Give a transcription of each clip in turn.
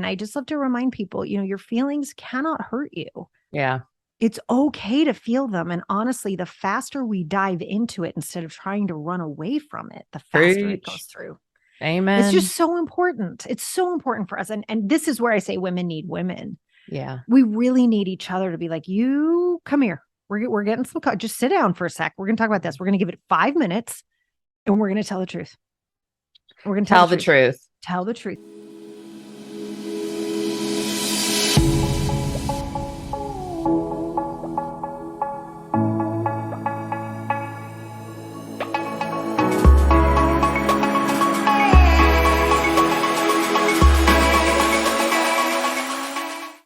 And I just love to remind people, your feelings cannot hurt you. Yeah. It's okay to feel them. And honestly, the faster we dive into it instead of trying to run away from it, the faster it goes through. Amen. It's just so important. It's so important for us. And this is where I say women need women. Yeah. We really need each other to be like, you come here. We're getting some, just sit down for a sec. We're going to talk about this. We're going to give it 5 minutes and we're going to tell the truth. We're going to tell the truth. Tell the truth.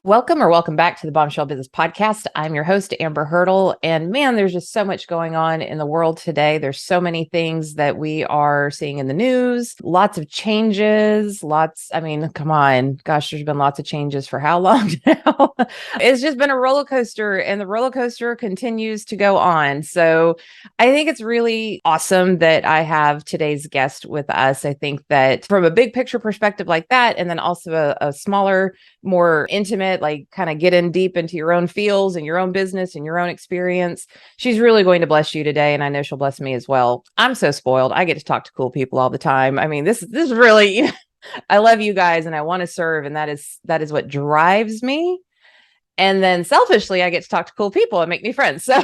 Welcome back to the Bombshell Business Podcast. I'm your host, Amber Hurdle. And man, there's just so much going on in the world today. There's so many things that we are seeing in the news, lots of changes, come on. Gosh, there's been lots of changes for how long now? It's just been a roller coaster and the roller coaster continues to go on. So I think it's really awesome that I have today's guest with us. I think that from a big picture perspective like that, and then also a smaller, more intimate, like kind of get in deep into your own feels and your own business and your own experience. She's really going to bless you today. And I know she'll bless me as well. I'm so spoiled. I get to talk to cool people all the time. I mean, this is really, I love you guys and I want to serve. And that is what drives me. And then selfishly, I get to talk to cool people and make me friends. So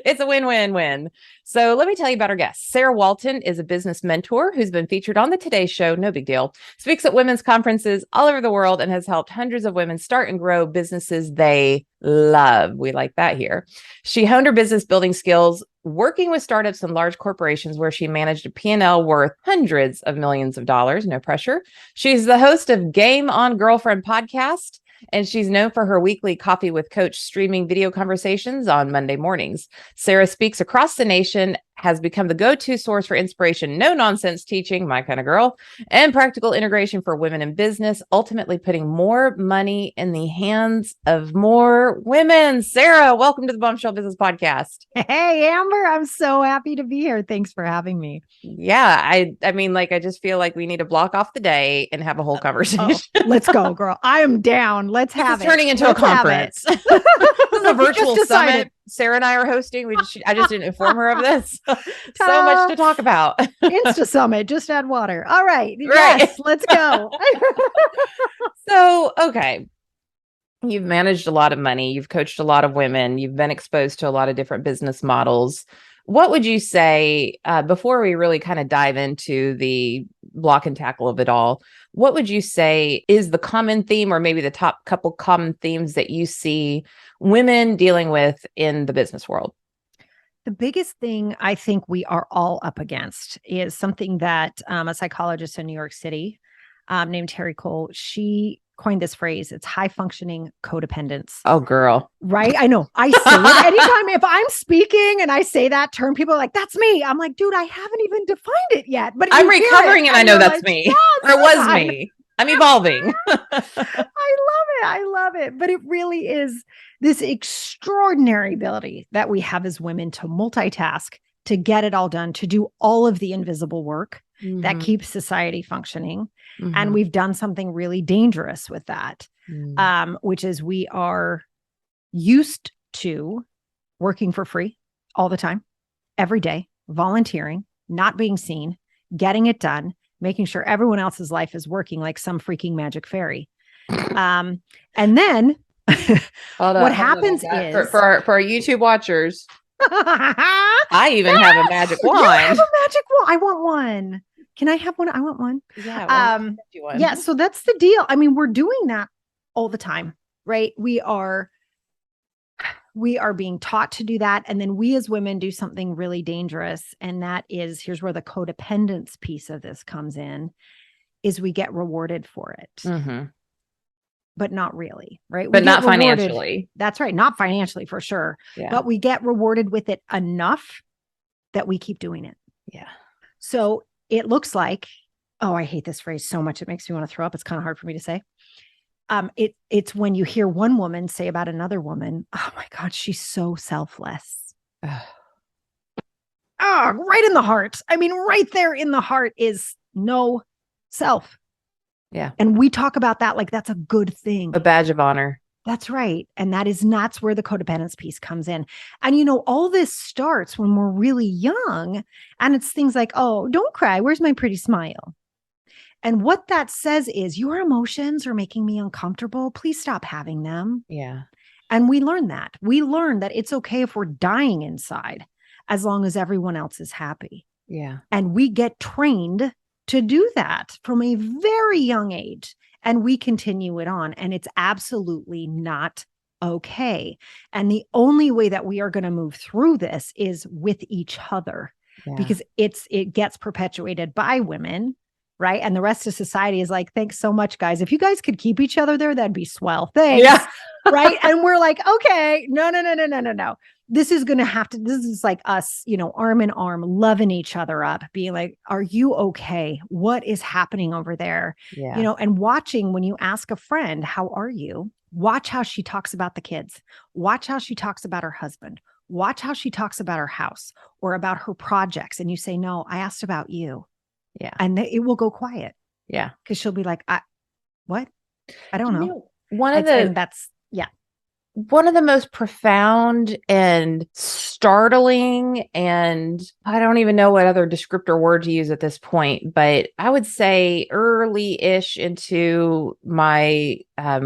it's a win-win-win. So let me tell you about our guest. Sarah Walton is a business mentor who's been featured on the Today Show, no big deal, speaks at women's conferences all over the world and has helped hundreds of women start and grow businesses they love. We like that here. She honed her business building skills working with startups and large corporations where she managed a P&L worth hundreds of millions of dollars. No pressure. She's the host of Game on Girlfriend podcast. And she's known for her weekly Coffee with Coach streaming video conversations on Monday mornings. Sarah speaks across the nation, has become the go-to source for inspiration, no nonsense teaching, my kind of girl, and practical integration for women in business, ultimately putting more money in the hands of more women. Sarah, welcome to the Bombshell Business Podcast. Hey, Amber, I'm so happy to be here. Thanks for having me. Yeah, I mean, I just feel like we need to block off the day and have a whole conversation. Let's go, girl. I am down. Let's have it. Turning into a conference. This is a virtual summit. Sarah and I are hosting. I just didn't inform her of this. So much to talk about. Insta summit. Just add water. All right. Yes, let's go. So, okay. You've managed a lot of money. You've coached a lot of women. You've been exposed to a lot of different business models. What would you say, before we really kind of dive into the block and tackle of it all, what would you say is the common theme or maybe the top couple common themes that you see women dealing with in the business world? The biggest thing I think we are all up against is something that a psychologist in New York City named Terry Cole, she coined this phrase. It's high functioning codependence. Oh, girl. Right? I know. I say it anytime if I'm speaking and I say that term, people are like, that's me. I'm like, dude, I haven't even defined it yet. But I'm recovering and I know that's me. Yes, or it was me. I'm evolving. I love it. But it really is this extraordinary ability that we have as women to multitask, to get it all done, to do all of the invisible work that keeps society functioning. And we've done something really dangerous with that, which is we are used to working for free all the time, every day, volunteering, not being seen, getting it done, making sure everyone else's life is working like some freaking magic fairy. And then what happens is for our YouTube watchers, I even have a magic wand. You have a magic wand. I want one. Can I have one? I want one. Yeah. Yeah. So that's the deal. I mean, we're doing that all the time, right? We are being taught to do that. And then we as women do something really dangerous. And that is, here's where the codependence piece of this comes in, is we get rewarded for it. But not really, right? But not financially. That's right. Not financially for sure. Yeah. But we get rewarded with it enough that we keep doing it. Yeah. So it looks like, oh, I hate this phrase so much. It makes me want to throw up. It's kind of hard for me to say. It's when you hear one woman say about another woman, oh my God, she's so selfless. Right in the heart. I mean, right there in the heart is no self. Yeah. And we talk about that like that's a good thing. A badge of honor. That's right. And that's where the codependence piece comes in. And, all this starts when we're really young. And it's things like, oh, don't cry. Where's my pretty smile? And what that says is your emotions are making me uncomfortable. Please stop having them. Yeah. And we learn that. We learn that it's okay if we're dying inside as long as everyone else is happy. Yeah. And we get trained to do that from a very young age. And we continue it on. And it's absolutely not okay. And the only way that we are going to move through this is with each other, because it gets perpetuated by women. Right. And the rest of society is like, thanks so much, guys. If you guys could keep each other there, that'd be swell. Thanks. Yeah. Right. And we're like, okay, no. This is like us, arm in arm, loving each other up, being like, are you okay? What is happening over there? Yeah. And watching when you ask a friend, how are you? Watch how she talks about the kids. Watch how she talks about her husband. Watch how she talks about her house or about her projects. And you say, no, I asked about you. Yeah. And it will go quiet. Yeah. Because she'll be like, what? I don't know. One of the most profound and startling, and I don't even know what other descriptor word to use at this point, but I would say early-ish into my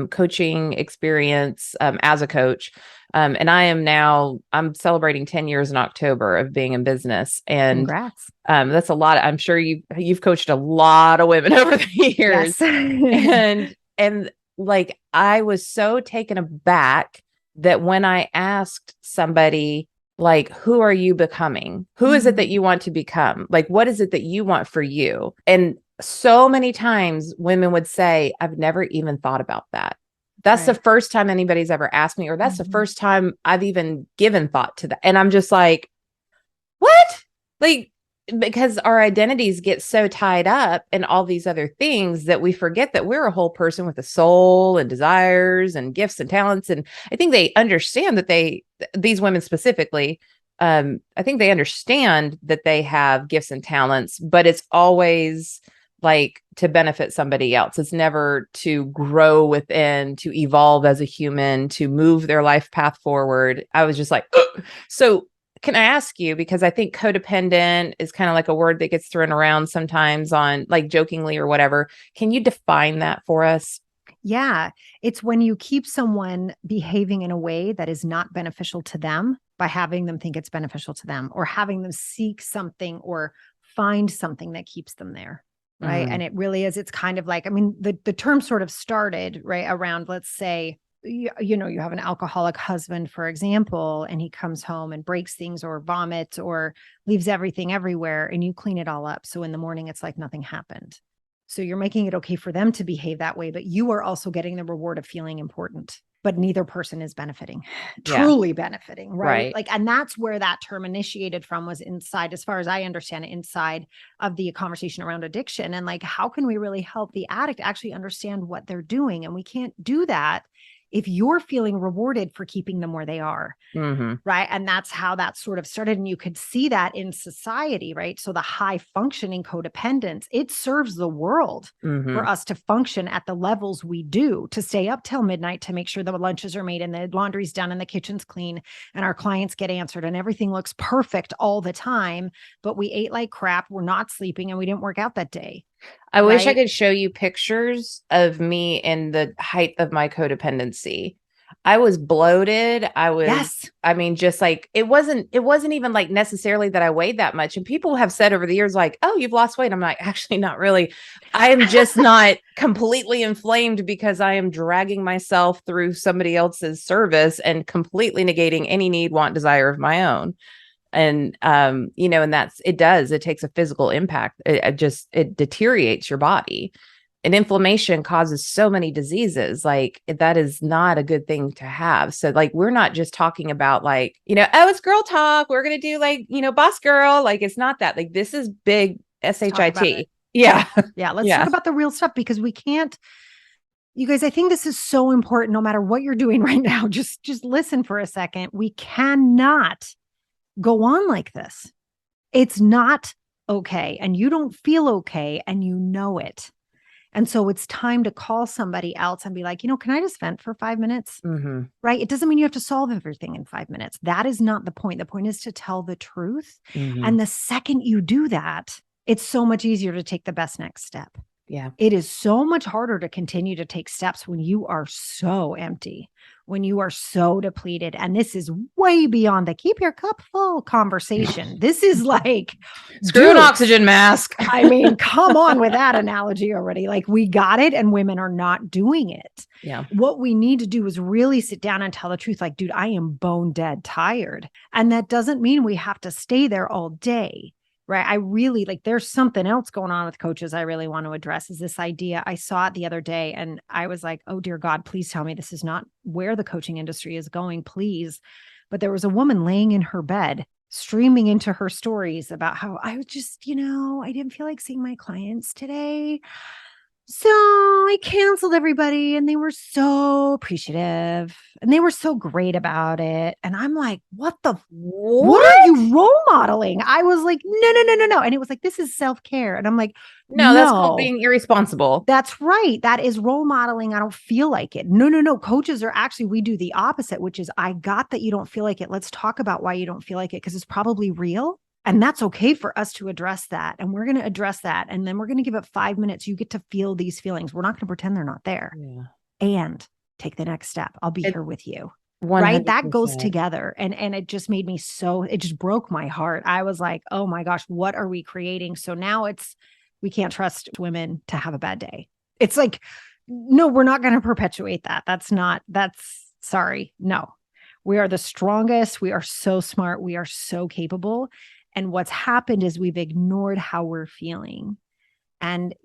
coaching experience as a coach. And I'm celebrating 10 years in October of being in business. And congrats. That's a lot. I'm sure you've coached a lot of women over the years. Yes. and like, I was so taken aback that when I asked somebody, like, who are you becoming? Who is it that you want to become? Like, what is it that you want for you? And so many times women would say, I've never even thought about that. That's the first time anybody's ever asked me, or that's the first time I've even given thought to that. And I'm just like, what? Like, because our identities get so tied up in all these other things that we forget that we're a whole person with a soul and desires and gifts and talents. And I think they understand that these women specifically, I think they understand that they have gifts and talents, but it's always like to benefit somebody else. It's never to grow within, to evolve as a human, to move their life path forward. I was just like, so can I ask you, because I think codependent is kind of like a word that gets thrown around sometimes on, like, jokingly or whatever. Can you define that for us? Yeah. It's when you keep someone behaving in a way that is not beneficial to them by having them think it's beneficial to them, or having them seek something or find something that keeps them there. Right. And it really is. It's kind of like, I mean, the term sort of started right around, let's say, you have an alcoholic husband, for example, and he comes home and breaks things or vomits or leaves everything everywhere, and you clean it all up. So in the morning, it's like nothing happened. So you're making it okay for them to behave that way, but you are also getting the reward of feeling important. But neither person is benefiting, truly benefiting, right? Like, and that's where that term initiated from, was inside, as far as I understand it, inside of the conversation around addiction. And like, how can we really help the addict actually understand what they're doing? And we can't do that if you're feeling rewarded for keeping them where they are. Right. And that's how that sort of started. And you could see that in society, right? So the high functioning codependence, it serves the world for us to function at the levels we do, to stay up till midnight, to make sure the lunches are made and the laundry's done and the kitchen's clean and our clients get answered and everything looks perfect all the time. But we ate like crap, we're not sleeping, and we didn't work out that day. I wish I could show you pictures of me in the height of my codependency. I was bloated. I mean, just like, it wasn't even like necessarily that I weighed that much. And people have said over the years, like, oh, you've lost weight. I'm like, actually, not really. I am just not completely inflamed because I am dragging myself through somebody else's service and completely negating any need, want, desire of my own. And, and it takes a physical impact. It deteriorates your body, and inflammation causes so many diseases. Like, that is not a good thing to have. So like, we're not just talking about like, oh, it's girl talk, we're going to do like, boss girl. Like, it's not that. Like, this is big SHIT. Yeah. Yeah. Let's talk about the real stuff, because we can't, you guys, I think this is so important. No matter what you're doing right now, just listen for a second. We cannot go on like this. It's not okay. And you don't feel okay, and you know it. And so it's time to call somebody else and be like, can I just vent for 5 minutes? Mm-hmm. Right? It doesn't mean you have to solve everything in 5 minutes. That is not the point. The point is to tell the truth. Mm-hmm. And the second you do that, it's so much easier to take the best next step. Yeah. It is so much harder to continue to take steps when you are so empty, when you are so depleted. And this is way beyond the keep your cup full conversation. This is like, screw an oxygen mask. I mean, come on with that analogy already. Like, we got it and women are not doing it. Yeah. What we need to do is really sit down and tell the truth. Like, dude, I am bone dead tired. And that doesn't mean we have to stay there all day. Right. I really there's something else going on with coaches I really want to address is this idea. I saw it the other day and I was like, oh, dear God, please tell me this is not where the coaching industry is going, please. But there was a woman laying in her bed, streaming into her stories about how I was just, I didn't feel like seeing my clients today. So I canceled everybody and they were so appreciative and they were so great about it. And I'm like, what are you role modeling? I was like, no. And it was like, this is self-care. And I'm like, no, that's called being irresponsible. That's right. That is role modeling. I don't feel like it. No. Coaches are actually, we do the opposite, which is I got that you don't feel like it. Let's talk about why you don't feel like it because it's probably real. And that's okay for us to address that. And we're going to address that. And then we're going to give it 5 minutes. You get to feel these feelings. We're not going to pretend they're not there. Yeah. And take the next step. I'll be here with you. 100%. Right. That goes together. And it just made me it just broke my heart. I was like, oh my gosh, what are we creating? So now we can't trust women to have a bad day. It's like, no, we're not going to perpetuate that. Sorry. No, we are the strongest. We are so smart. We are so capable. And what's happened is we've ignored how we're feeling. And,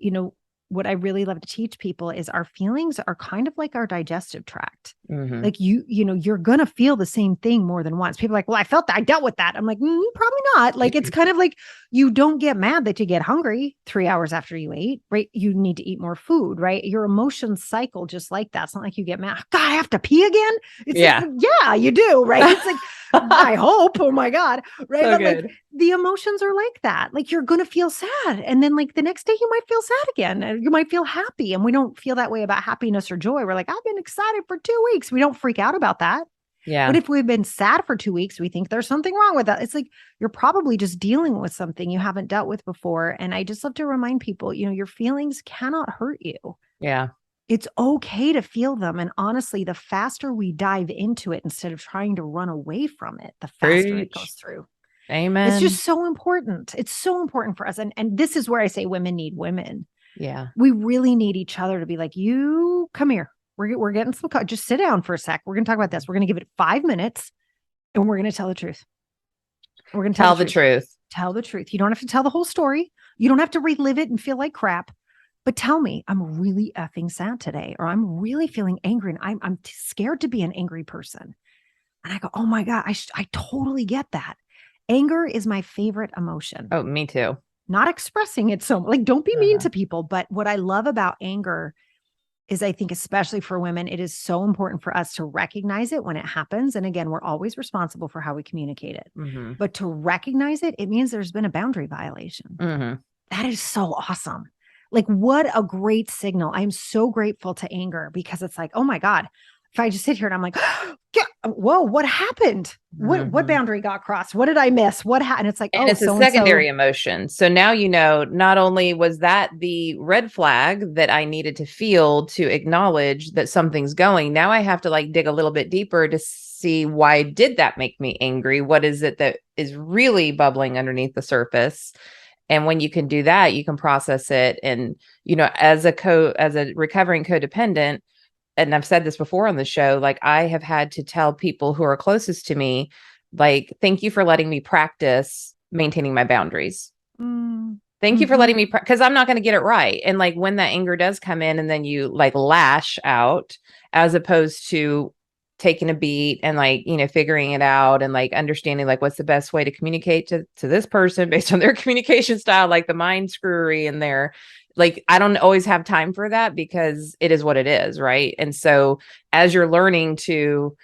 what I really love to teach people is our feelings are kind of like our digestive tract. Mm-hmm. Like you're going to feel the same thing more than once. People are like, well, I felt that. I dealt with that. I'm like, probably not. Like, it's kind of like you don't get mad that you get hungry 3 hours after you ate, right? You need to eat more food, right? Your emotions cycle just like that. It's not like you get mad. God, I have to pee again. It's like, yeah, you do. Right. It's like, I hope, oh my God. Right. So but good. like the emotions are like that. Like you're going to feel sad. And then like the next day you might feel sad again. And you might feel happy. And we don't feel that way about happiness or joy. We're like, I've been excited for 2 weeks. We don't freak out about that. Yeah. But if we've been sad for 2 weeks, we think there's something wrong with that. It's like, you're probably just dealing with something you haven't dealt with before. And I just love to remind people, your feelings cannot hurt you. Yeah. It's okay to feel them. And honestly, the faster we dive into it, instead of trying to run away from it, the faster it goes through. Amen. It's just so important. It's so important for us. And this is where I say women need women. Yeah. We really need each other to be like, you come here. We're getting some, just sit down for a sec. We're going to talk about this. We're going to give it 5 minutes and we're going to tell the truth. We're going to tell the truth. Tell the truth. You don't have to tell the whole story. You don't have to relive it and feel like crap. But tell me, I'm really effing sad today, or I'm really feeling angry and I'm scared to be an angry person. And I go, oh my God, I totally get that. Anger is my favorite emotion. Oh, me too. Not expressing it so like, don't be mean to people. But what I love about anger is I think, especially for women, it is so important for us to recognize it when it happens. And again, we're always responsible for how we communicate it. Mm-hmm. But to recognize it, it means there's been a boundary violation. Mm-hmm. That is so awesome. Like, what a great signal. I'm so grateful to anger because it's like, oh my God, if I just sit here and I'm like, whoa, what happened? What boundary got crossed? What did I miss? What happened? It's like, and it's a secondary emotion. So now, not only was that the red flag that I needed to feel to acknowledge that something's going, now I have to dig a little bit deeper to see, why did that make me angry? What is it that is really bubbling underneath the surface? And when you can do that, you can process it. And, as a recovering codependent, and I've said this before on the show, I have had to tell people who are closest to me, thank you for letting me practice maintaining my boundaries. Thank you for letting me, because I'm not going to get it right. And when that anger does come in and then you lash out, as opposed to taking a beat and figuring it out and understanding what's the best way to communicate to this person based on their communication style, the mind screwery in there. I don't always have time for that because it is what it is. Right. And so as you're learning to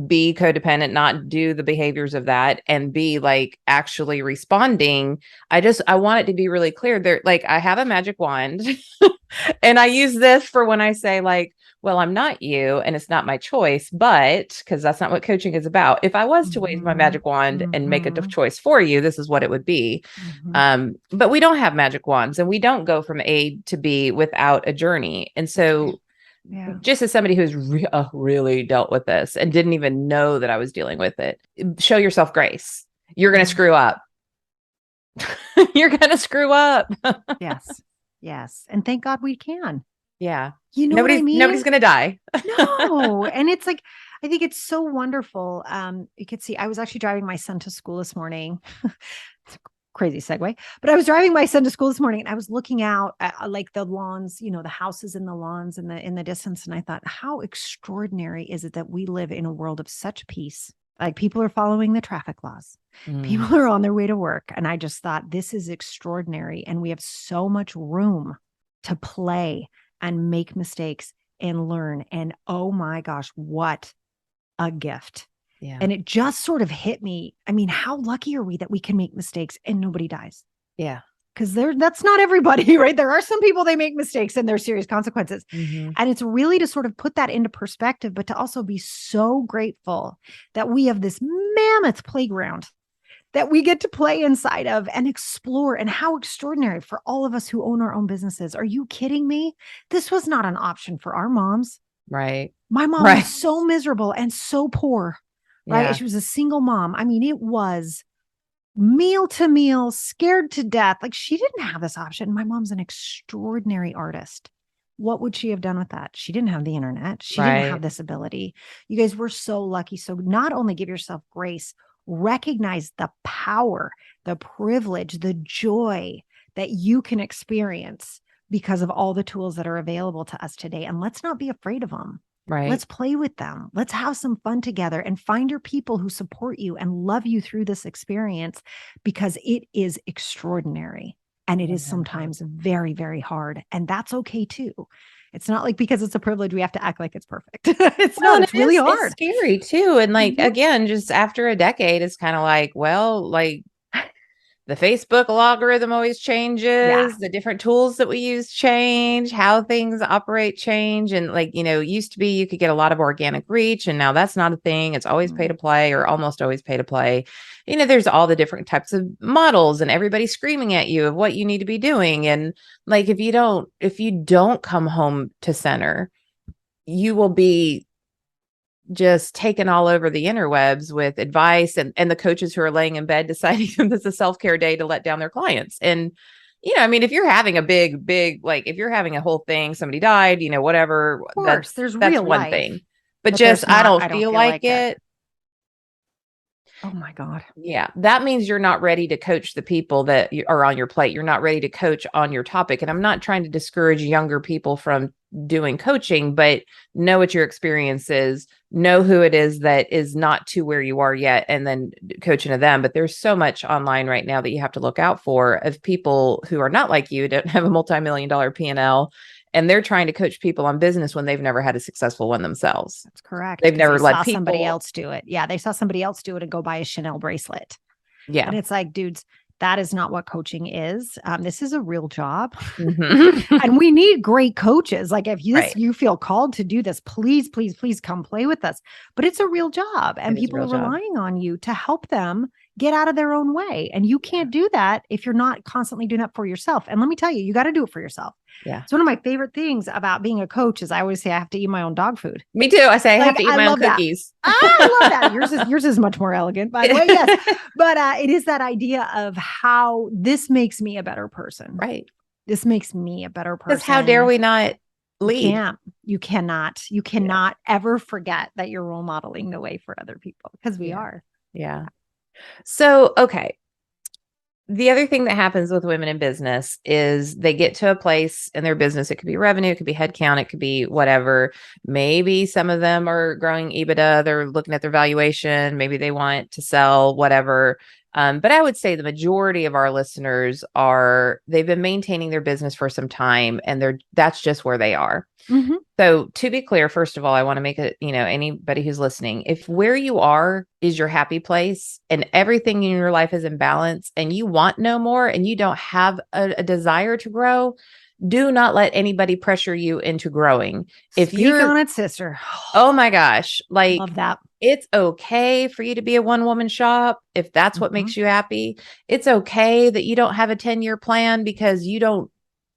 be codependent, not do the behaviors of that and be actually responding, I want it to be really clear there. I have a magic wand And I use this for when I say like, well, I'm not you and it's not my choice, but because that's not what coaching is about. If I was to wave my Mhm. magic wand and make a Mhm. choice for you, this is what it would be. Mhm. But we don't have magic wands and we don't go from A to B without a journey. And That's right. so Yeah. just as somebody who's really dealt with this and didn't even know that I was dealing with it, show yourself grace. You're going to Yeah. screw up. You're going to screw up. Yes. Yes. And thank God we can. Yeah. You know what I Nobody's mean? going to die. No. And it's like, I think it's so wonderful. You could see, I was actually driving my son to school this morning. It's a crazy segue, but I was driving my son to school this morning and I was looking out at like the lawns, the houses in the lawns in the distance. And I thought, how extraordinary is it that we live in a world of such peace? Like people are following the traffic laws. Mm, People are on their way to work. And I just thought this is extraordinary. And we have so much room to play and make mistakes and learn. And oh my gosh, what a gift. yeah. And it just sort of hit me. I mean, how lucky are we that we can make mistakes and nobody dies? Yeah. Because that's not everybody, right? There are some people, they make mistakes and there's serious consequences. Mm-hmm. And it's really to sort of put that into perspective, but to also be so grateful that we have this mammoth playground that we get to play inside of and explore. And how extraordinary for all of us who own our own businesses. Are you kidding me? This was not an option for our moms. Right. My mom Right. was so miserable and so poor, right? Yeah. She was a single mom. I mean, it was meal to meal, scared to death. Like she didn't have this option. My mom's an extraordinary artist. What would she have done with that? She didn't have the internet. She didn't have Right. this ability. You guys were so lucky. So not only give yourself grace, recognize the power, the privilege, the joy that you can experience because of all the tools that are available to us today. And let's not be afraid of them. Right. Let's play with them. Let's have some fun together and find your people who support you and love you through this experience because it is extraordinary. And it is sometimes very, very hard. And that's okay too. It's not like because it's a privilege, we have to act like it's perfect. It's Well, not, and it's really hard. It's scary too. And like, Mhm. again, just after a decade, it's kind of like, well, like the Facebook algorithm always changes, Yeah. the different tools that we use change, how things operate change. And like, used to be you could get a lot of organic reach, and now that's not a thing. It's always pay to play or almost always pay to play. There's all the different types of models and everybody screaming at you of what you need to be doing. And like if you don't come home to center, you will be just taken all over the interwebs with advice and the coaches who are laying in bed deciding this is a self-care day to let down their clients. And, I mean, if you're having a big, like if you're having a whole thing, somebody died, whatever, Of course, there's that's real one life, thing, but there's I not, don't I don't feel feel like like it. it. Oh my God. Yeah, that means you're not ready to coach the people that are on your plate. You're not ready to coach on your topic. And I'm not trying to discourage younger people from doing coaching, but know what your experience is, know who it is that is not to where you are yet, and then coach into them. But there's so much online right now that you have to look out for of people who are not like you, don't have a multi-million-dollar P&L, and they're trying to coach people on business when they've never had a successful one themselves. That's correct. They've never led saw people. somebody else do it. Yeah, they saw somebody else do it and go buy a Chanel bracelet. Yeah. And it's like, dudes, that is not what coaching is. This is a real job. Mm-hmm. And we need great coaches. Like if Right. you feel called to do this, please come play with us. But it's a real job and people are relying on you to help them get out of their own way. And you can't do that if you're not constantly doing that for yourself. And let me tell you, you got to do it for yourself. Yeah. It's one of my favorite things about being a coach is I always say I have to eat my own dog food. Me too. I say I have to eat my own cookies. I love that. Yours is much more elegant, by the way. Yes. But it is that idea of how this makes me a better person. Right. This makes me a better person. Because how dare we not lead? You cannot ever forget that you're role modeling the way for other people because we are. Yeah. So, okay. The other thing that happens with women in business is they get to a place in their business. It could be revenue, it could be headcount, it could be whatever. Maybe some of them are growing EBITDA. They're looking at their valuation. Maybe they want to sell, whatever. But I would say the majority of our listeners they've been maintaining their business for some time and that's just where they are. Mm-hmm. So to be clear, first of all, I want to make it, anybody who's listening, if where you are is your happy place and everything in your life is in balance and you want no more and you don't have a desire to grow, Do not let anybody pressure you into growing. If Speak you're, on it, sister. oh my gosh, like Love that. it's okay for you to be a one woman shop if that's what Mhm. makes you happy. It's okay that you don't have a 10-year plan because you don't,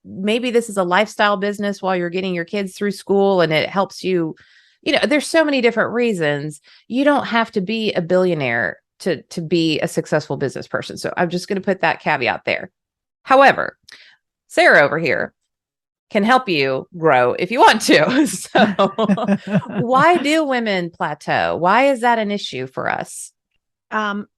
maybe this is a lifestyle business while you're getting your kids through school and it helps you. There's so many different reasons. You don't have to be a billionaire to be a successful business person. So I'm just going to put that caveat there. However, Sarah over here can help you grow if you want to. So why do women plateau? Why is that an issue for us?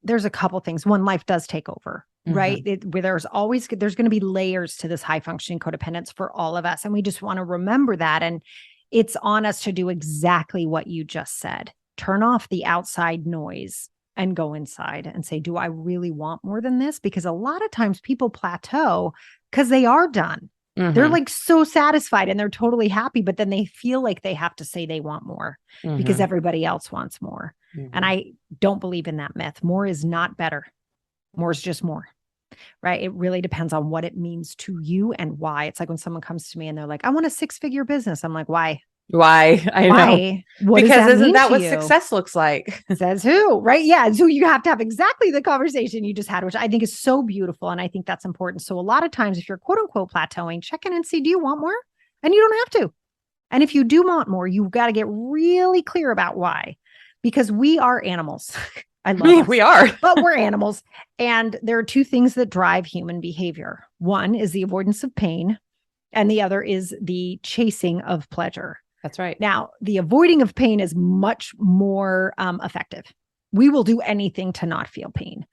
There's a couple things. One, life does take over, right? Where there's going to be layers to this high functioning codependence for all of us. And we just want to remember that. And it's on us to do exactly what you just said. Turn off the outside noise and go inside and say, do I really want more than this? Because a lot of times people plateau because they are done. They're like so satisfied and they're totally happy, but then they feel like they have to say they want more because everybody else wants more. And I don't believe in that myth. More is not better. More is just more, right? It really depends on what it means to you and why. It's like when someone comes to me and they're like, I want a 6-figure business. I'm like, why? Why? I know. Why? What because does that isn't mean that to what you? success looks like? Says who, right? Yeah. So you have to have exactly the conversation you just had, which I think is so beautiful. And I think that's important. So a lot of times if you're quote unquote plateauing, check in and see, do you want more? And you don't have to. And if you do want more, you've got to get really clear about why, because we are animals. I love us, We are. but we're animals. And there are two things that drive human behavior. One is the avoidance of pain, and the other is the chasing of pleasure. That's right. Now, the avoiding of pain is much more effective. We will do anything to not feel pain.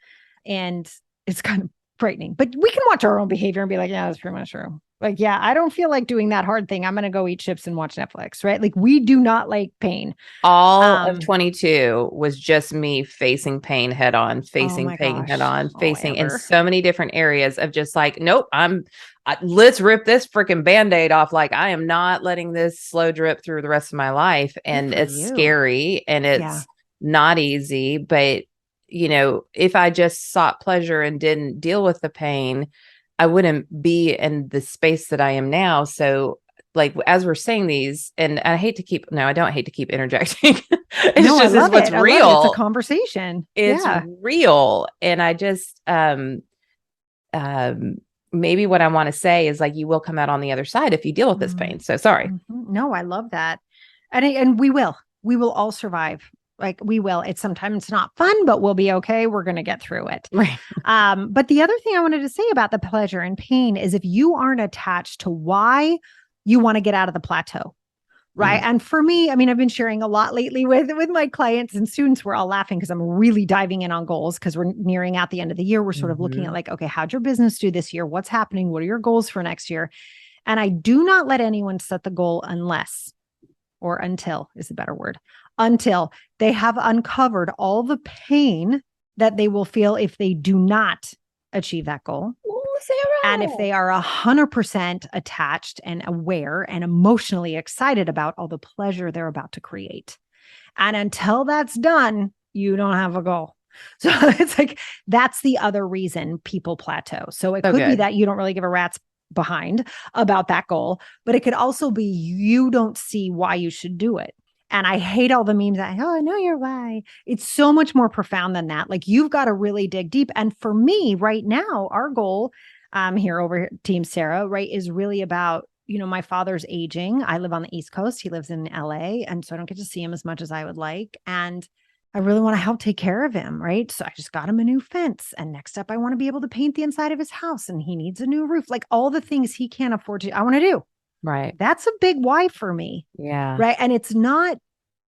And it's kind of frightening, but we can watch our own behavior and be like, yeah, that's pretty much true. Like, yeah, I don't feel like doing that hard thing. I'm going to go eat chips and watch Netflix, right? Like we do not like pain. All of 22 was just me facing pain head on, facing pain head on, facing in so many different areas of just like, nope, let's rip this freaking Band-Aid off. Like I am not letting this slow drip through the rest of my life. And it's scary and it's not easy. But, if I just sought pleasure and didn't deal with the pain, I wouldn't be in the space that I am now. So like, as we're saying these, and I don't hate to keep interjecting. This is what's real. It's a conversation. It's real. And I just, maybe what I want to say is like, you will come out on the other side if you deal with this pain. So sorry. No, I love that. And we will all survive. Like we will. It's sometimes not fun, but we'll be okay. We're going to get through it. Right. But the other thing I wanted to say about the pleasure and pain is if you aren't attached to why you want to get out of the plateau, right? And for me, I mean, I've been sharing a lot lately with my clients and students. We're all laughing because I'm really diving in on goals because we're nearing out the end of the year. We're sort of looking at like, okay, how'd your business do this year? What's happening? What are your goals for next year? And I do not let anyone set the goal until is the better word, until they have uncovered all the pain that they will feel if they do not achieve that goal. Ooh, Sarah. And if they are 100% attached and aware and emotionally excited about all the pleasure they're about to create. And until that's done, you don't have a goal. So it's like, that's the other reason people plateau. So it could be that you don't really give a rat's behind about that goal, but it could also be you don't see why you should do it. And I hate all the memes that, I know your why. It's so much more profound than that. Like you've got to really dig deep. And for me right now, our goal here over Team Sarah, right, is really about, my father's aging. I live on the East Coast. He lives in LA. And so I don't get to see him as much as I would like. And I really want to help take care of him, right? So I just got him a new fence. And next up, I want to be able to paint the inside of his house. And he needs a new roof. Like all the things he can't afford to, I want to do. Right. That's a big why for me. Yeah. Right. And it's not,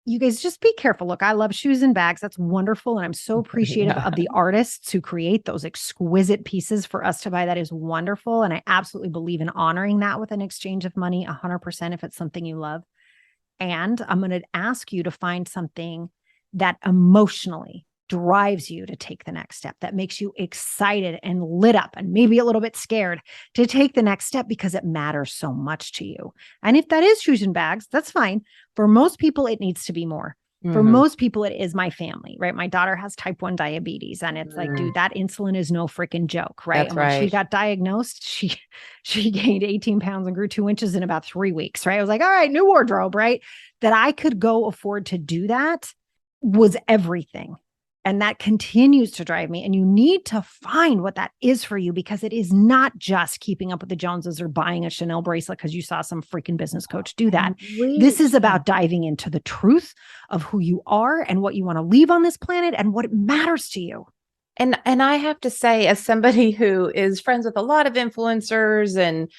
you guys just be careful. Look, I love shoes and bags. That's wonderful. And I'm so appreciative of the artists who create those exquisite pieces for us to buy. That is wonderful. And I absolutely believe in honoring that with an exchange of money, 100% if it's something you love. And I'm going to ask you to find something that emotionally drives you to take the next step, that makes you excited and lit up and maybe a little bit scared to take the next step because it matters so much to you. And if that is shoes and bags, that's fine. For most people, it needs to be more. For Mm-hmm. most people, it is my family, right? My daughter has type 1 diabetes, and it's like, dude, that insulin is no freaking joke, right? That's And when she right. got diagnosed, she gained 18 pounds and grew 2 inches in about 3 weeks, right? I was like, all right, new wardrobe, right? That I could go afford to do that was everything. And that continues to drive me. And you need to find what that is for you, because it is not just keeping up with the Joneses or buying a Chanel bracelet because you saw some freaking business coach do that. This is about diving into the truth of who you are and what you want to leave on this planet and what matters to you. And I have to say, as somebody who is friends with a lot of influencers and,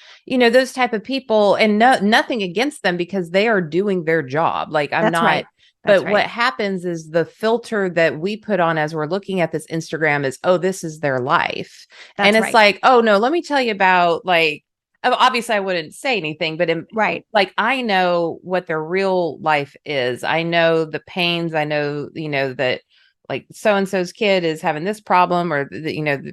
those type of people, and nothing against them, because they are doing their job. Like, I'm That's not, right. That's but right. what happens is the filter that we put on as we're looking at this Instagram is, oh, this is their life. That's and it's right. like, oh no, let me tell you about, like, obviously I wouldn't say anything, but Right. like, I know what their real life is. I know the pains. I know, that, like, so-and-so's kid is having this problem, or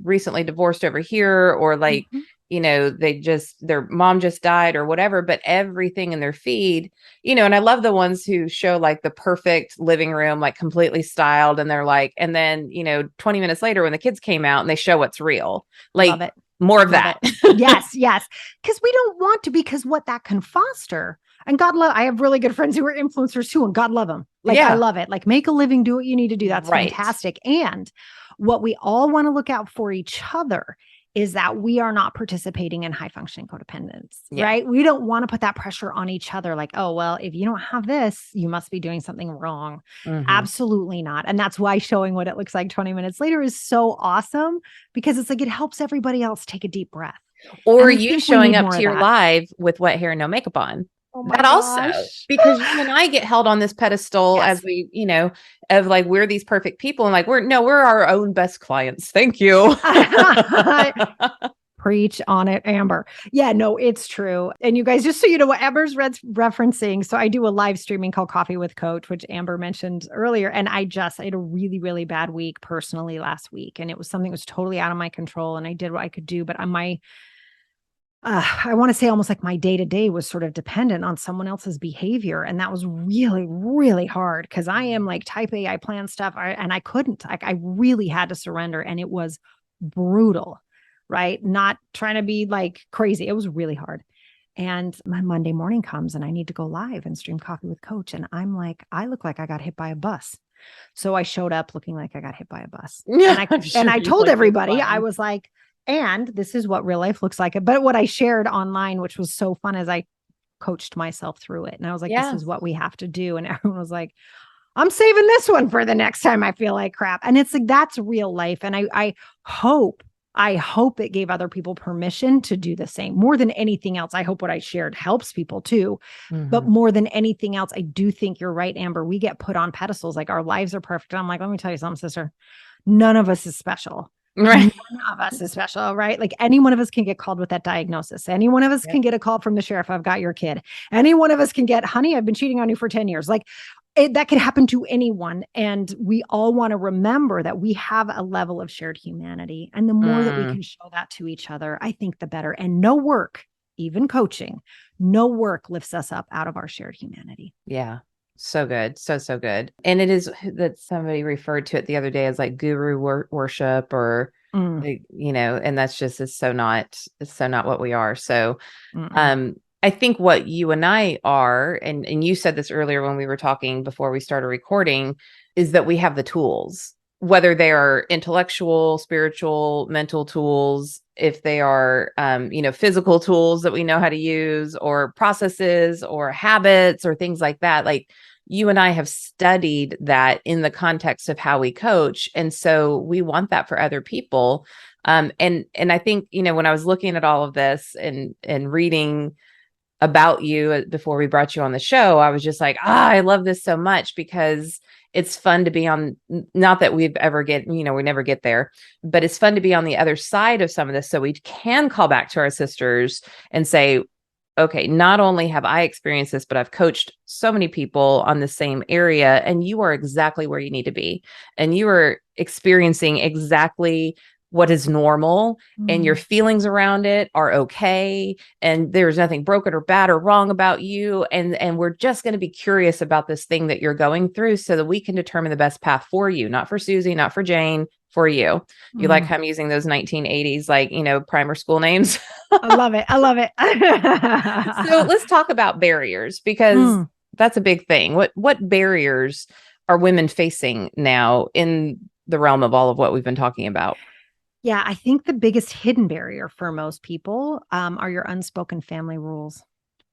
recently divorced over here, or like, their mom just died or whatever, but everything in their feed, and I love the ones who show like the perfect living room, like completely styled. And they're like, and then, 20 minutes later when the kids came out and they show what's real, like, love it. more of Love that. Yes. Because we don't want to, because what that can foster. And God love, I have really good friends who are influencers too, and God love them. Like, I love it. Like, make a living, do what you need to do. That's Right. fantastic. And what we all want to look out for each other is that we are not participating in high functioning codependence, right? We don't want to put that pressure on each other. Like, oh, well, if you don't have this, you must be doing something wrong. Absolutely not. And that's why showing what it looks like 20 minutes later is so awesome, because it's like, it helps everybody else take a deep breath. Or you showing up to your live with wet hair and no makeup on. Oh my that gosh. Also, because you and I get held on this pedestal as we, of like, we're these perfect people, and like, we're our own best clients. Thank you. Preach on it, Amber. Yeah, no, it's true. And you guys, just so you know what Amber's referencing. So I do a live streaming called Coffee with Coach, which Amber mentioned earlier. And I had a really, really bad week personally last week. And it was something that was totally out of my control. And I did what I could do. But I want to say almost like my day-to-day was sort of dependent on someone else's behavior. And that was really, really hard, because I am like type A, I plan stuff, and I couldn't. I really had to surrender, and it was brutal, right? Not trying to be like crazy. It was really hard. And my Monday morning comes and I need to go live and stream Coffee with Coach. And I'm like, I look like I got hit by a bus. So I showed up looking like I got hit by a bus. Yeah, and I told everybody, I was like, and this is what real life looks like. But what I shared online, which was so fun, is I coached myself through it. And I was like, this is what we have to do. And everyone was like, I'm saving this one for the next time I feel like crap. And it's like, that's real life. And I hope it gave other people permission to do the same. More than anything else, I hope what I shared helps people too. But more than anything else, I do think you're right, Amber. We get put on pedestals, like our lives are perfect. And I'm like, let me tell you something, sister. None of us is special. Right. None of us is special, right? Like, any one of us can get called with that diagnosis. Any one of us can get a call from the sheriff, I've got your kid. Any one of us can get, honey, I've been cheating on you for 10 years. Like, that could happen to anyone. And we all want to remember that we have a level of shared humanity. And the more that we can show that to each other, I think the better. And no work, even coaching, no work lifts us up out of our shared humanity. Yeah. So good. So good. And it is that somebody referred to it the other day as like guru worship, or, and that's just, it's so not what we are. So, I think what you and I are, and you said this earlier when we were talking before we started recording, is that we have the tools, whether they are intellectual, spiritual, mental tools, if they are, physical tools that we know how to use, or processes or habits or things like that. Like, you and I have studied that in the context of how we coach. And so we want that for other people. And I think, when I was looking at all of this and reading about you before we brought you on the show, I was just like, I love this so much, because it's fun to be on, not that we've ever we never get there, but it's fun to be on the other side of some of this. So we can call back to our sisters and say, okay, not only have I experienced this, but I've coached so many people on the same area, and you are exactly where you need to be. And you are experiencing exactly what is normal and your Mm. feelings around it are okay. And there's nothing broken or bad or wrong about you. And we're just going to be curious about this thing that you're going through so that we can determine the best path for you, not for Susie, not for Jane, for you. You like how I'm using those 1980s, like, primer school names. I love it. I love it. So let's talk about barriers, because that's a big thing. What barriers are women facing now in the realm of all of what we've been talking about? Yeah, I think the biggest hidden barrier for most people are your unspoken family rules.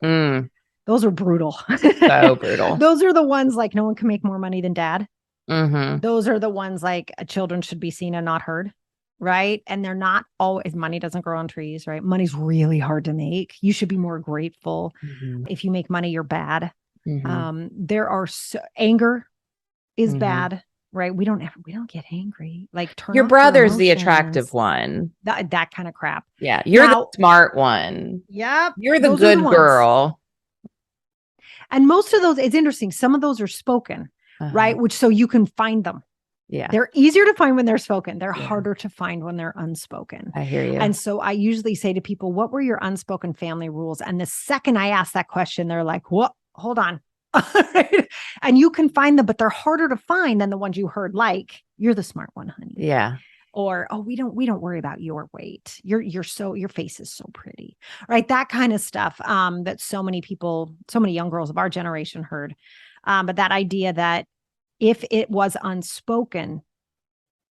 Those are brutal. So brutal. Those are the ones like no one can make more money than dad. Mm-hmm. Those are the ones like children should be seen and not heard. Right. And they're not always, money doesn't grow on trees. Right. Money's really hard to make. You should be more grateful. Mm-hmm. If you make money, you're bad. Mm-hmm. There are anger is Mm-hmm. bad. Right. We don't get angry. Like turn Your off brother's your the attractive emotions. one. That kind of crap. Yeah. You're the smart one. Yep. You're the Those are the good ones. girl. And most of those, it's interesting. Some of those are spoken, right? Which so you can find them. Yeah. They're easier to find when they're spoken. They're harder to find when they're unspoken. I hear you. And so I usually say to people, what were your unspoken family rules? And the second I ask that question, they're like, what? Hold on. And you can find them, but they're harder to find than the ones you heard, like, you're the smart one, honey. Yeah. Or, oh, we don't worry about your weight. Your face is so pretty, right? That kind of stuff that so many people, so many young girls of our generation heard. But that idea that if it was unspoken,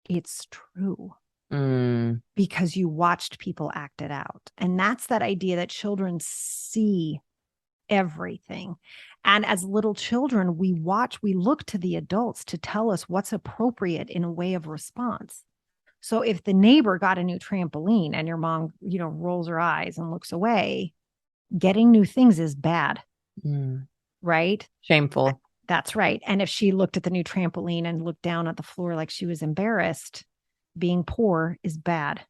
it's true because you watched people act it out. And that's that idea that children see everything. And as little children, we look to the adults to tell us what's appropriate in a way of response. So if the neighbor got a new trampoline and your mom, rolls her eyes and looks away, getting new things is bad. Right? Shameful. That's right. And if she looked at the new trampoline and looked down at the floor like she was embarrassed, being poor is bad.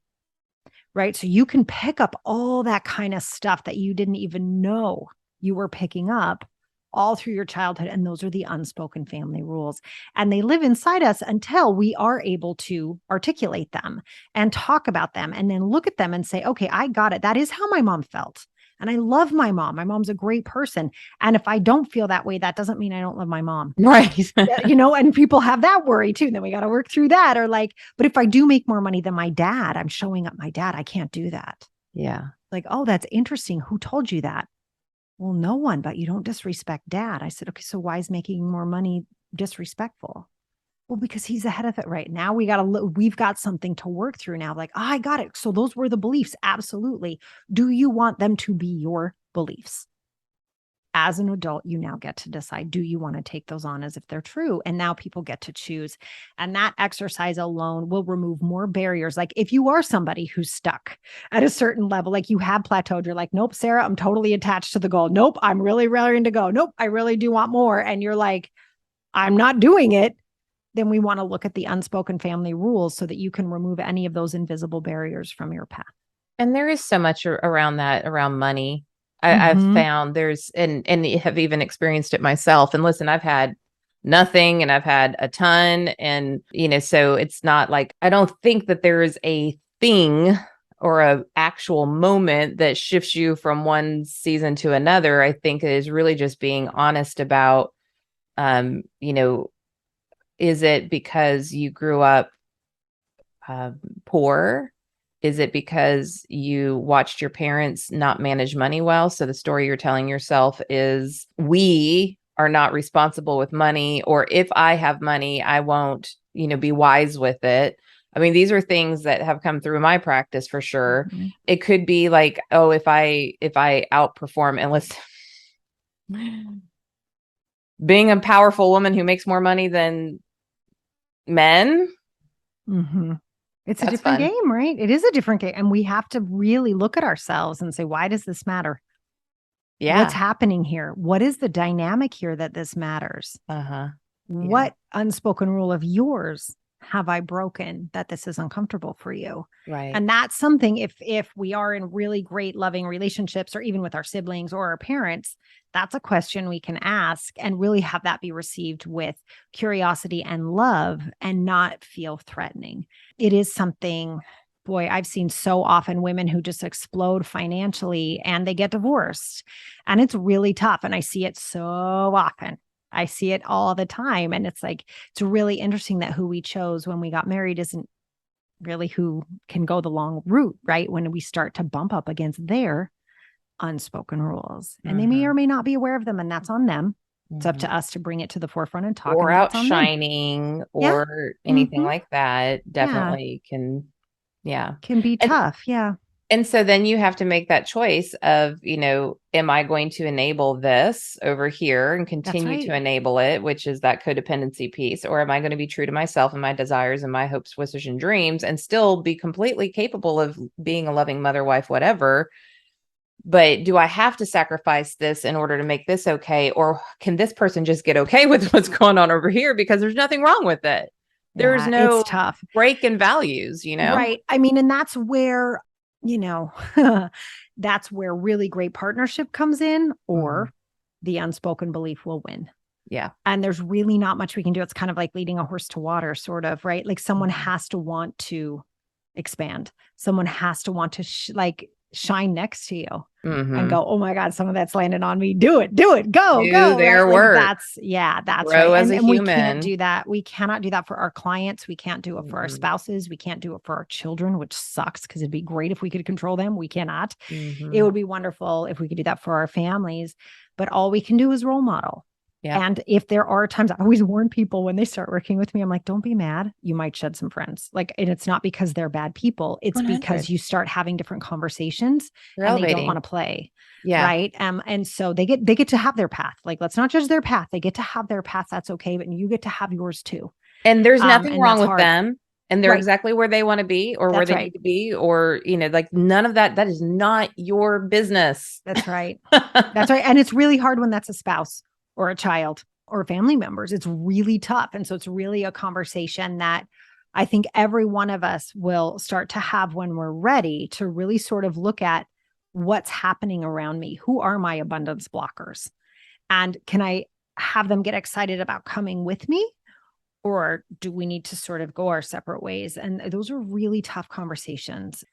Right? So you can pick up all that kind of stuff that you didn't even know you were picking up all through your childhood. And those are the unspoken family rules. And they live inside us until we are able to articulate them and talk about them and then look at them and say, okay, I got it. That is how my mom felt. And I love my mom. My mom's a great person. And if I don't feel that way, that doesn't mean I don't love my mom. Right. And people have that worry too. Then we got to work through that. Or like, but if I do make more money than my dad, I'm showing up my dad. I can't do that. Yeah. Like, oh, that's interesting. Who told you that? Well, no one, but you don't disrespect dad. I said, okay, so why is making more money disrespectful? Well, because he's ahead of it right now. We've got something to work through now. Like, I got it. So those were the beliefs. Absolutely. Do you want them to be your beliefs? As an adult, you now get to decide, do you want to take those on as if they're true? And now people get to choose. And that exercise alone will remove more barriers. Like if you are somebody who's stuck at a certain level, like you have plateaued, you're like, nope, Sarah, I'm totally attached to the goal. Nope, I'm really raring to go. Nope, I really do want more. And you're like, I'm not doing it. Then we want to look at the unspoken family rules so that you can remove any of those invisible barriers from your path. And there is so much around that, around money. I've found there's, and have even experienced it myself. And listen, I've had nothing and I've had a ton. And, so it's not like, I don't think that there is a thing or a actual moment that shifts you from one season to another. I think it is really just being honest about, is it because you grew up poor? Is it because you watched your parents not manage money well? So the story you're telling yourself is, we are not responsible with money, or if I have money, I won't, be wise with it. I mean, these are things that have come through my practice for sure. It could be like, oh, if I outperform, and listen, being a powerful woman who makes more money than men. It's a different game, right? It is a different game. And we have to really look at ourselves and say, why does this matter? Yeah. What's happening here? What is the dynamic here that this matters? What unspoken rule of yours have I broken that this is uncomfortable for you? Right. And that's something, if we are in really great loving relationships, or even with our siblings or our parents, that's a question we can ask and really have that be received with curiosity and love and not feel threatening. It is something, boy, I've seen so often women who just explode financially and they get divorced. And it's really tough. And I see it so often. I see it all the time. And it's like, it's really interesting that who we chose when we got married isn't really who can go the long route, right? When we start to bump up against their unspoken rules. And they may or may not be aware of them, and that's on them. It's up to us to bring it to the forefront and talk. Or and that's on them. outshining or anything like that. Definitely can be tough. Yeah. And so then you have to make that choice of, am I going to enable this over here and continue to enable it, which is that codependency piece, or am I going to be true to myself and my desires and my hopes, wishes, and dreams and still be completely capable of being a loving mother, wife, whatever? But do I have to sacrifice this in order to make this okay? Or can this person just get okay with what's going on over here because there's nothing wrong with it? There's no it's tough break in values, Right. I mean, and that's where, that's where really great partnership comes in, or the unspoken belief will win. Yeah. And there's really not much we can do. It's kind of like leading a horse to water, sort of, right? Like someone has to want to expand. Someone has to want to shine next to you and go, oh my God, some of that's landed on me. Do it, go, do their right? work. That's Grow right. As and a we human. can't do that. We cannot do that for our clients. We can't do it for our spouses. We can't do it for our children, which sucks because it'd be great if we could control them. We cannot. It would be wonderful if we could do that for our families, but all we can do is role model. Yeah. And if there are times, I always warn people when they start working with me, I'm like, don't be mad. You might shed some friends. And it's not because they're bad people. It's 100. because you start having different conversations and they don't want to play. Yeah. Right. And so they get to have their path. Let's not judge their path. They get to have their path. That's okay. But you get to have yours too. And there's nothing wrong with them. And they're exactly where they want to be or where they need to be, or, none of that. That is not your business. That's right. That's right. And it's really hard when that's a spouse or a child or family members. It's really tough. And so it's really a conversation that I think every one of us will start to have when we're ready to really sort of look at what's happening around me. Who are my abundance blockers? And can I have them get excited about coming with me? Or do we need to sort of go our separate ways? And those are really tough conversations.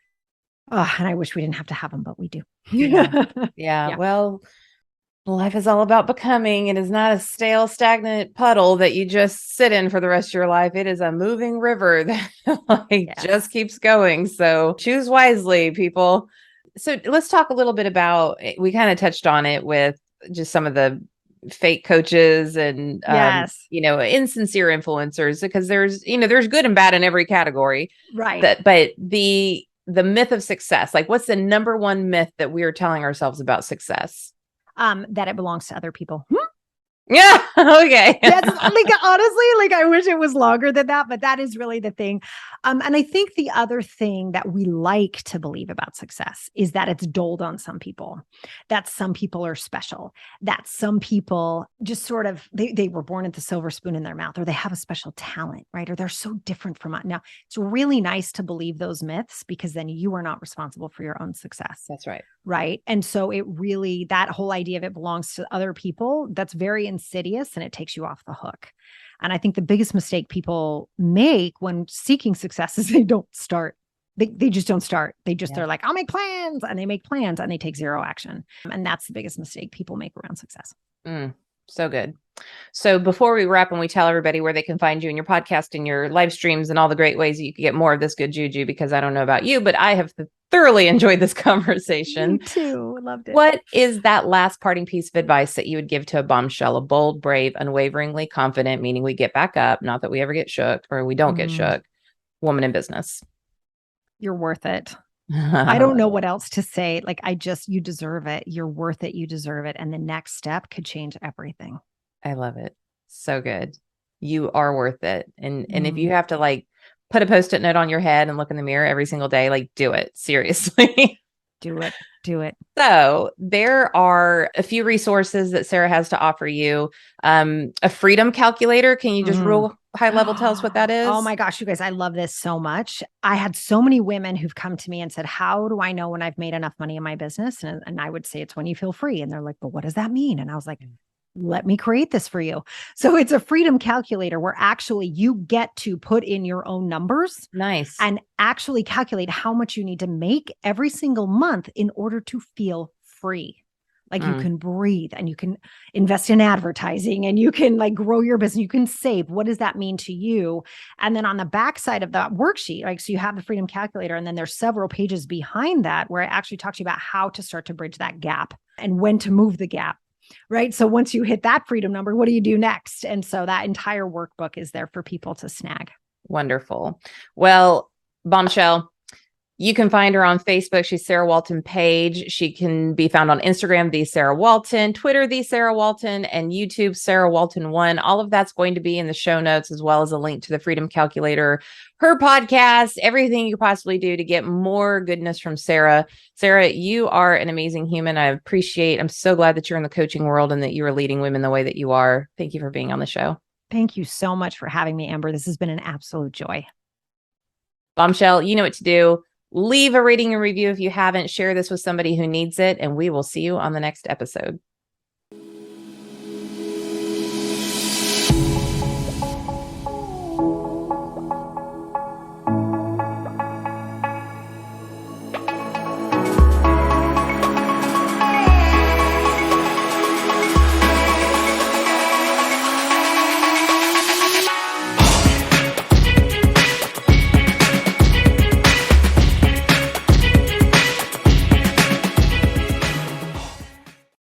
And I wish we didn't have to have them, but we do. Yeah. Well, life is all about becoming. It is not a stale, stagnant puddle that you just sit in for the rest of your life. It is a moving river that just keeps going. So choose wisely, people. So let's talk a little bit about, we kind of touched on it with just some of the fake coaches and, insincere influencers, because there's good and bad in every category. Right. But the myth of success, what's the number one myth that we are telling ourselves about success? That it belongs to other people. Yeah. Okay. That's honestly, I wish it was longer than that, but that is really the thing. And I think the other thing that we like to believe about success is that it's doled on some people, that some people are special, that some people just sort of, they were born with the silver spoon in their mouth, or they have a special talent, right? Or they're so different from us. Now, it's really nice to believe those myths, because then you are not responsible for your own success. That's right. Right. And so that whole idea of it belongs to other people, that's very insidious, and it takes you off the hook. And I think the biggest mistake people make when seeking success is they don't start. They just don't start. They're like, I'll make plans, and they make plans and they take zero action. And that's the biggest mistake people make around success. So good. So before we wrap and we tell everybody where they can find you in your podcast and your live streams and all the great ways that you can get more of this good juju, because I don't know about you, but I have thoroughly enjoyed this conversation. Me too. Loved it. What is that last parting piece of advice that you would give to a bombshell, a bold, brave, unwaveringly confident, meaning we get back up, not that we ever get shook or we don't get shook, woman in business? You're worth it. I don't know what else to say. You deserve it. You're worth it. You deserve it. And the next step could change everything. I love it. So good. You are worth it. And if you have to put a Post-it note on your head and look in the mirror every single day, do it. Seriously. Do it. Do it. So there are a few resources that Sarah has to offer you. A freedom calculator. Can you just real high level tell us what that is? Oh my gosh, you guys, I love this so much. I had so many women who've come to me and said, how do I know when I've made enough money in my business? And I would say it's when you feel free. And they're like, but what does that mean? And I was like, let me create this for you. So it's a freedom calculator where actually you get to put in your own numbers. Nice. And actually calculate how much you need to make every single month in order to feel free. Like you can breathe and you can invest in advertising and you can like grow your business. You can save. What does that mean to you? And then on the back side of that worksheet, like, so you have the freedom calculator and then there's several pages behind that where I actually talk to you about how to start to bridge that gap and when to move the gap. Right. So once you hit that freedom number, what do you do next? And so that entire workbook is there for people to snag. Wonderful. Well, Bombshell, you can find her on Facebook. She's Sarah Walton Page. She can be found on Instagram, The Sarah Walton, Twitter, The Sarah Walton, and YouTube, Sarah Walton 1. All of that's going to be in the show notes, as well as a link to the Freedom Calculator, her podcast, everything you could possibly do to get more goodness from Sarah. Sarah, you are an amazing human. I'm so glad that you're in the coaching world and that you are leading women the way that you are. Thank you for being on the show. Thank you so much for having me, Amber. This has been an absolute joy. Bombshell, you know what to do. Leave a rating and review if you haven't. Share this with somebody who needs it, and we will see you on the next episode.